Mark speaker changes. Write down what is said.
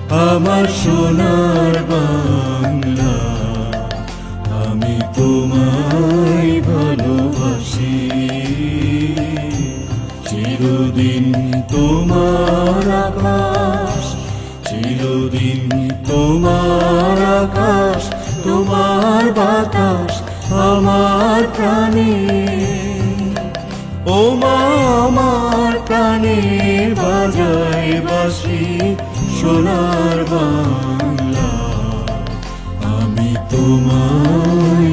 Speaker 1: আমার সোনার বাংলা, আমি তোমায় ভালোবাসি। চিরদিন তোমার আকাশ, চিরদিন তোমার আকাশ, তোমার বাতাস আমার প্রাণে। ও মা আমার প্রাণে বাজায় বাঁশি সোনার বাংলা, আমি তোমায়